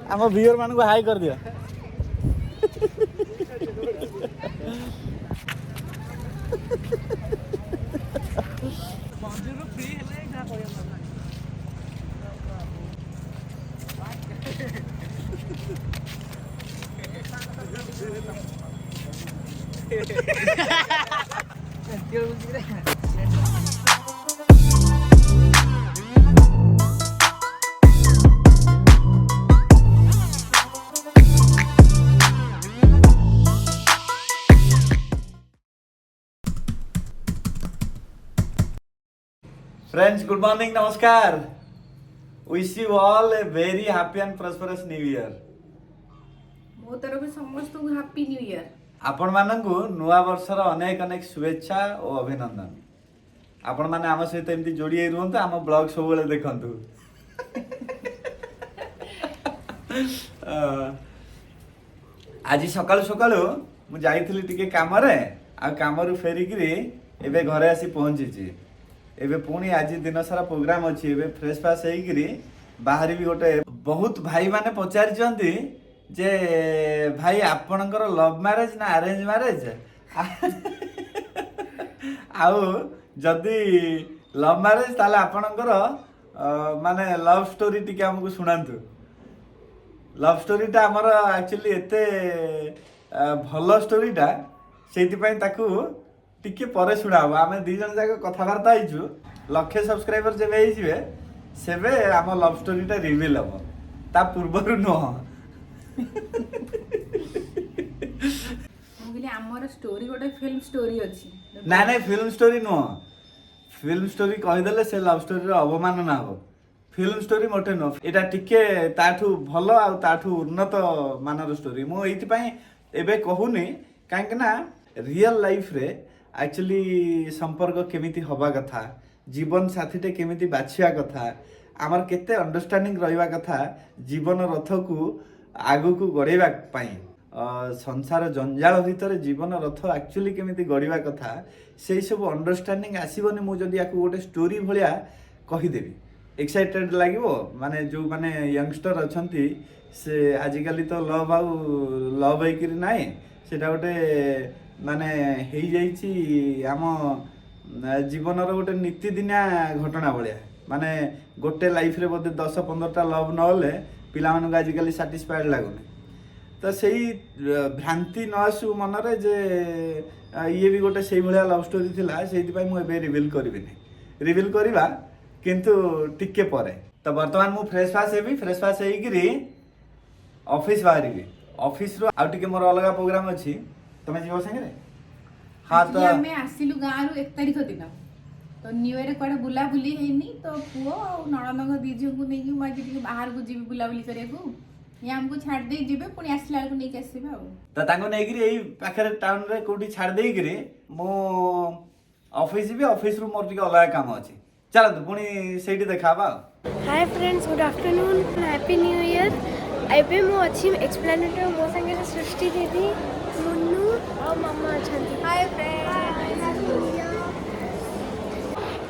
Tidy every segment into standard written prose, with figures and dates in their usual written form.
आम व्यूअर मान को हाई कर दिया। Friends, good morning, namaskar. Wish you all a very happy and prosperous new year. मो तरफ समस्त को हैप्पी न्यू ईयर। आपण मानकु नुआ वर्षर अनेक अनेक शुभेच्छा और अभिनंदन। आपण माने आम सहित एमती जोड़ी होई रहंतु, आम ब्लॉग सब बेले देखंतु। आज सकाळु सकाळु मु जाईथिली टिके काम रे आ काम रु फेरिकिरी एबे घरे आसी पहुंचीची। एबे पुणी आज दिन सारा प्रोग्राम अछि। एबे फ्रेश फ्रेश हेइकिरी बाहरी भी गोटे बहुत भाई माने पचारि चंती जे भाई आपणकर लव मैरेज ना अरेंज मैरेज आउ जदि लव मैरेज ताले आपणकर माने लव स्टोरी टिके हमकु सुनांतु। लव स्टोरीटा हमर एक्चुअली एते भल स्टोरीटा सेति पई ताकू टिके परे सुनाबो। आमे दी जन जाक कथाबार्ता आइछु। लक्षे सब्सक्राइबर जेबे आइजिबे सेबे आम लव स्टोरीटा रिवील हबो, ता पूर्वरु न। मुगले हमर स्टोरी गोटे फिल्म स्टोरी अछि। ना ना फिल्म स्टोरी नो। फिल्म स्टोरी कहि देले से लव स्टोरी रो अवमानना हो। फिल्म स्टोरी मोटे नो। एटा टिके ताठू भलो आ ताठू उन्नत मानर स्टोरी मो एति पई एबे कहूनी काहे ना रियल लाइफ रे एक्चुअली संपर्क केमिति हवा कथा, जीवन साथीटे केमिति बाछिया कथा, आमर केते अंडरस्टैंडिंग रहिबा कथा जीवन रथ को आगु को गड़ेबा पाई। संसार जंजाल भितर जीवन रथ एक्चुअली केमिति गड़िबा कथा से सब अंडरस्टैंडिंग आसीबनी मु जदी याकू गोटे स्टोरी भलिया कहि देबी। एक्साइटेड लागिवो माने जो माने यंगस्टर अछंती से आजिकली तो लव आउ लव हेकिरी नाइ सेटा गोटे माने हेई जाइछि आम जीवनर गोटे नीतिदिनिया घटना भलिया। माने गोटे लाइफ रे बोधे 10-15टा लव नहले पिला मानक आजिकली सैटिस्फाइड लागुनी। तो सेही भ्रांति न आसु मनरे जे ये भी गोटे सेही भलिया लव स्टोरी थिला। सेही पई मु एबे रिवील करबिनी। रिवील करबा किंतु टिके परे। तो वर्तमान मु फ्रेश फास हेबी। फ्रेश फास हेइकिरी ऑफिस बाहरिबी। ऑफिस रो आ टिके मोर अलगा प्रोग्राम अछि। तमे जीवो संगे रे? हां तो हमें आसिलु गां रु 1 तारिख दिन तो न्यू ईयर कोडे बुला बुली हेनी तो पुओ और नणनग दीजियो को नेकी मा टिके बाहर को जीबी बुला बुली करे को ये हमको छाड़ दे जीबे पुनी आसला को नेकी आसीबे आ त तांको नेकिरी एई पाखरे टाउन रे कोठी छाड़ देई किरी मो ऑफिस भी ऑफिस रू मोर टिके अलगा काम अछि। चल तो पुनी सेठी देखाबा। Hi friends, good afternoon, happy new year. एबे मो अछि एक्सप्लेनेटरी मो संगे सृष्टि दीदी मुन्नू और मम्मा अछंती। हाय फ्रेंड्स,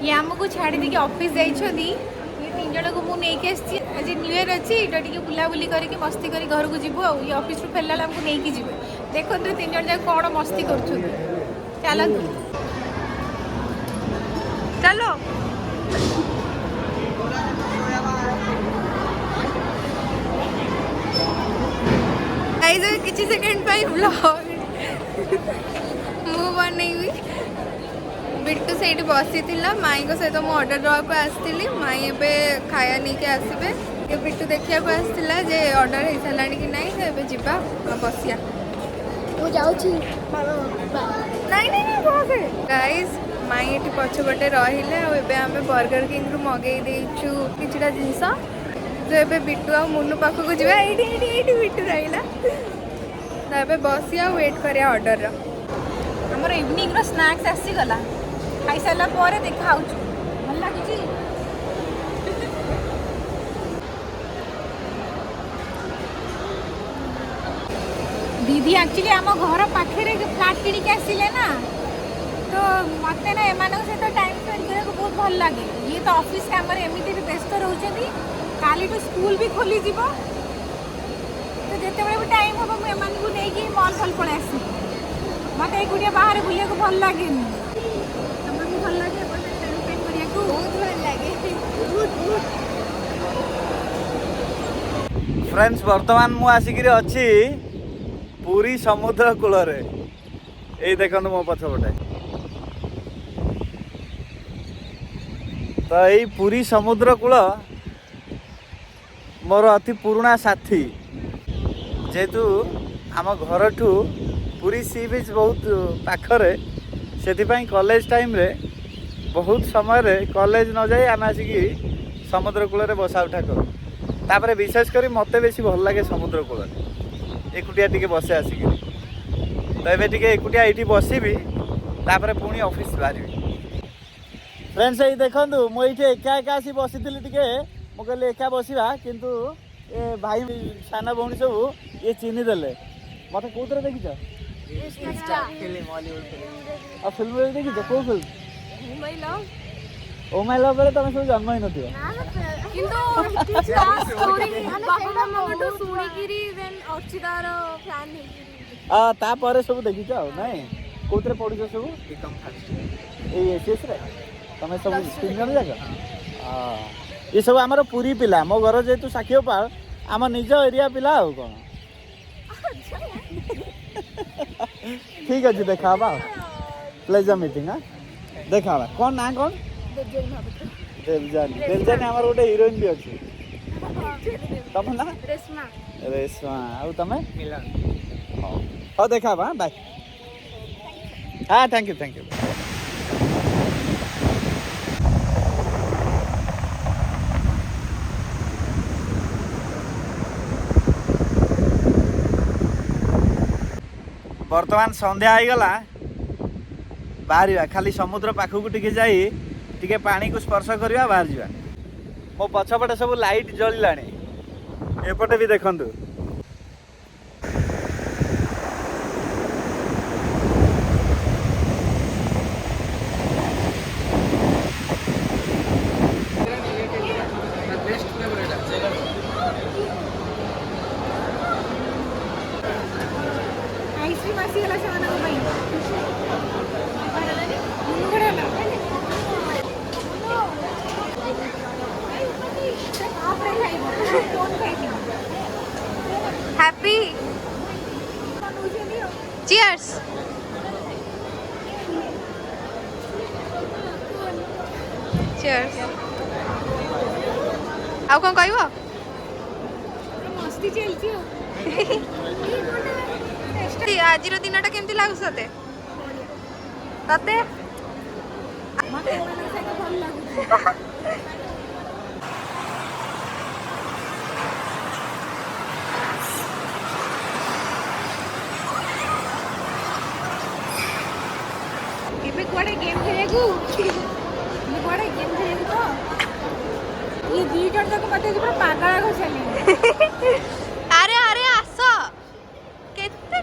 ये हमको छाड़ दे के ऑफिस जाई छदी। ये तीन जण को मु नेकी आसी। आज न्यू ईयर अछि एटा टिके बुला बुली करे के मस्ती करी घर को जीवो आ ये ऑफिस रू फेलला हमको नेकी जीवे। देखो तो तीन जण जा कोन मस्ती करछु। चलन चलो गाइस किछि सेकंड पाई व्लॉग मु बनैबी। बिट्टू सेठी बसी थिला माई को सहित मु ऑर्डर दवा को आसती। माई एबे खाया नहीं के आसबे। ये बिट्टू देखिया को आसतिला जे ऑर्डर हे सलानी कि नहीं एबे जिबा बसिया मु जाउछी। नहीं नहीं नहीं बसे गाइस माई एठी पछबटे रहिले आ एबे हमें बर्गर किंग रु मगेई देछु किछटा जिंस। तो एबे बिट्टू आ मुन्नू पाखो को जिबा। एठी एठी एठी बिट्टू रहिला तो एबे बसिया वेट करिया ऑर्डर रो। हमर इवनिंग रो स्नैक्स आसी गला खाई साला परे देखाउछु भल लागिची। दीदी एक्चुअली आम घर पाखे फ्लाट किणिक आसिले ना तो मत ना एम सहित टाइम स्पेंड करने को बहुत भल लगे। ये तो ऑफिस काम एमती व्यस्त रोचे काली तो स्कूल भी खोली जीव तो जिते भी टाइम हम एमानकु नेकी मॉल फल पळे आसी मते एकुटिया बाहर बुलिया को भल लागे तुमको भल लागे टाइम स्पेंड करिया को बहुत भल लागे बहुत फ्रेंड्स वर्तमान मु आसिक अच्छी पूरी समुद्र कूल ये देखो मो पछपटे तो यही पूरी समुद्र कूल मोर अति पुराना साथी जेहेतु आम घर ठू पूरी सी बीच बहुत पाखरे से कॉलेज टाइम रे बहुत समय कॉलेज न जाए आम आसिक समुद्र कूल बसा उठा करूँ तापर विशेष करी मते बेसी भल लगे समुद्र कूल एकुटिया टिके बसे आसिक तो ये टिके एकुटिया ये बसबी तापर पुणी ऑफिस बाहर फ्रेंड्स ये देखु मुझे एका एका आसी बसी टिके मु कहली एका बसवा किंतु ए भाई साना भौणी सब ये चिन्ह देले मत कौन देखिछ और फिल्म देखिछ कौ फिल्म ओ माय लव बेले तुम सब जन्म ही नथियो କିନ୍ତୁ ଷ୍ଟୋରି ବାପା ମାମାଠୁ ଶୁଣିକିରି ଦେନ୍ ଅର୍ଚିତାର ଫ୍ୟାନ୍ ହେଇକିରି तापर सब देखिछ नाई कौन पढ़ुछ सब ये एसीएस रे तुम सब 3 जन जाक ये सब आमर पूरी पिला मो घर जेतु साखीपाल आम निज एरिया पिला आ कौन ठीक अच्छे देखा प्लेजर मीटिंग हाँ देखा कौन ना कौन देवजानी देवजानी आमर गोटे हिरोइन भी अच्छी तुम ना रेशमा रेशमा आउ तमें हाँ देखा बाय हाँ थैंक यू वर्तमान संध्या होगला बाहर खाली समुद्र पाखक टिके जाई टिके पानी को स्पर्श करवा बाहर जा मो पछपटे सब लाइट जलिला एपटे भी देखु आइसक्रीम आसी गला से मानक भाई मुनु बड़ा ना आप रे खाई कौन खाई हैप्पी चियर्स चियर्स आउ कौन कहबो मस्ती चलती हो आज दिन केमती लागुस ते तते मते मन से भल लागु इबे कोड़े गेम खेलेगु ये कोड़े गेम खेलेगु तो ये दी जण तक मते पूरा पागल हो चली अरे अरे आस केते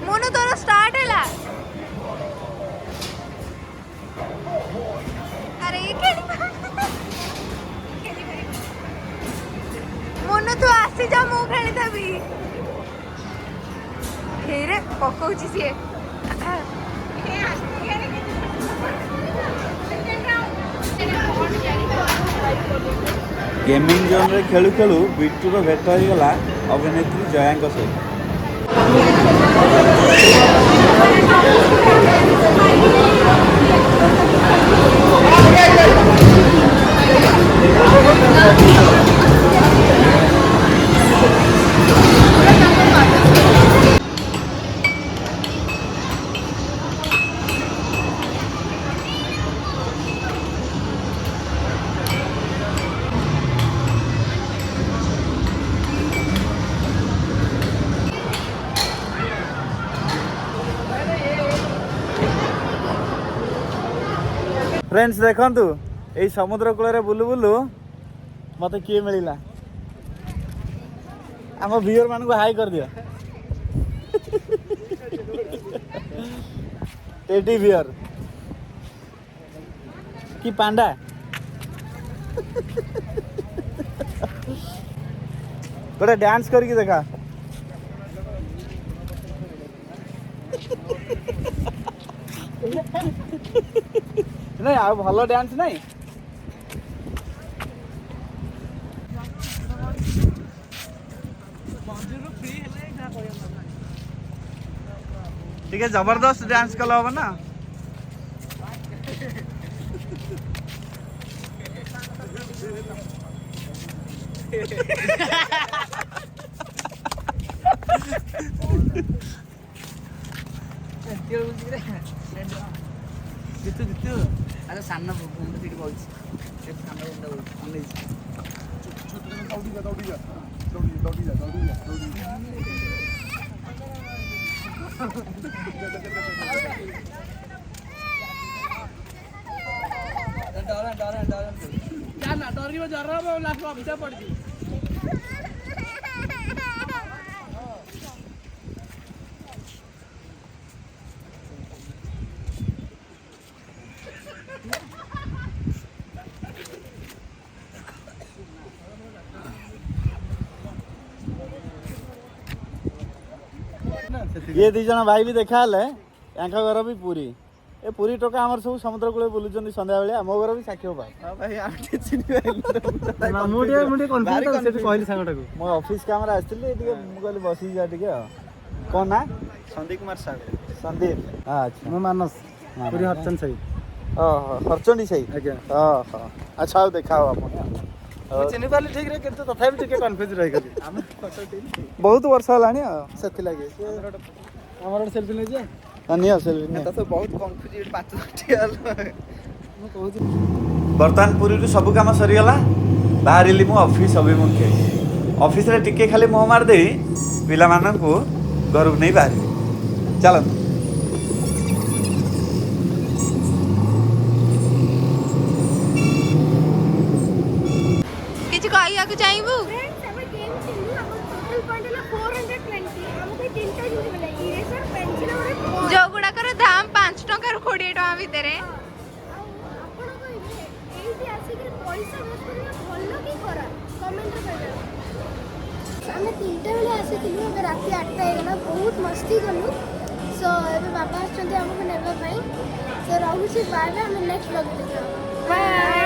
मोनू तोर स्टार्ट है अरे ये मोनू तू आसी जा मु खेली थबी हेरे पकाउची सिए गेमिंग जोन रे खेलु खेलु बिट्टूर भेट होईगला अभिनेत्री जयांक सहित। फ्रेंड्स देखंतु एई समुद्र कूल रे बुलु बुलु मते किए मिलिला आम व्यूअर मान को हाई कर दियो टेडी बियर कि पांडा गोटे डांस करके देखा नहीं आ भलो डांस नहीं ठीक है जबरदस्त डांस कल हम ना जितु जितु अरे सामना मुंड फिट बोलछ से सामना मुंड बोलछ अनेज छोट दौड़ी जा डर ना डर की जर रहा लास्ट में पीछे पड़ गई ये दी जन भाई भी देखा हेले यांका घर भी पूरी ए पूरी टोका हमर सब समुद्र कूले बुलुचंदी संध्या बेले मो घर भी साक्षी भाई हां भाई आ के चिनी भाई ना मुटे कन्फ्यूज से कहली सांगटा को मो ऑफिस काम रे आस्थिली एटिके मु कहली बसी जा टिके कोन ना संदीप कुमार सागर संदीप अच्छा मो मानस पूरी हरचंद सही हरचंदी सही आज्ञा अच्छा आओ देखाओ अपन चिनी पाली ठीक रे किंतु तथापि टिके कन्फ्यूज रहि गली हम फोटो टिन बहुत वर्ष हलानी सेति लागे हमर सेल्फी ले जे नियो सेल्फी त बहुत कन्फ्यूज पाँच टियाल मु कहू वर्तमान पुरी सब काम सरी गला बाहरिली मु ऑफिस अभिमुखे ऑफिस रे टिके खाली मोह मार दे पिला मानन को घर को नहीं बाहर चलो किछ कहिया के चाहबू फ्रेंड्स हम गेम खेलु हम टोटल पॉइंट है 420 हमको तीनटा जित मिला इरेजर पेंसिल और जो गुडा कर दाम 5 टका 20 टका भीतर ଆପଣ କହିବେ ଏଇଠି ଆସିକି ପଇସା ୱେଷ୍ଟ କରିବା ଭଲ କି ଖରାପ କମେଣ୍ଟ ରେ କହିବେ ଆମେ 3ଟା ବେଳେ ଆସିଥିଲୁ ଏବେ ରାତି 8ଟା ହେଇଗଲା ବହୁତ ମସ୍ତି କଲୁ ସୋ ଏବେ ବାବା ଆସିଛନ୍ତି ଆମକୁ ନେବା ପାଇଁ ସୋ ରହୁଛି ବାଏ ବାଏ ଆମେ ନେକ୍ସଟ ବ୍ଲଗ୍ ଦେଖିବା ବାଏ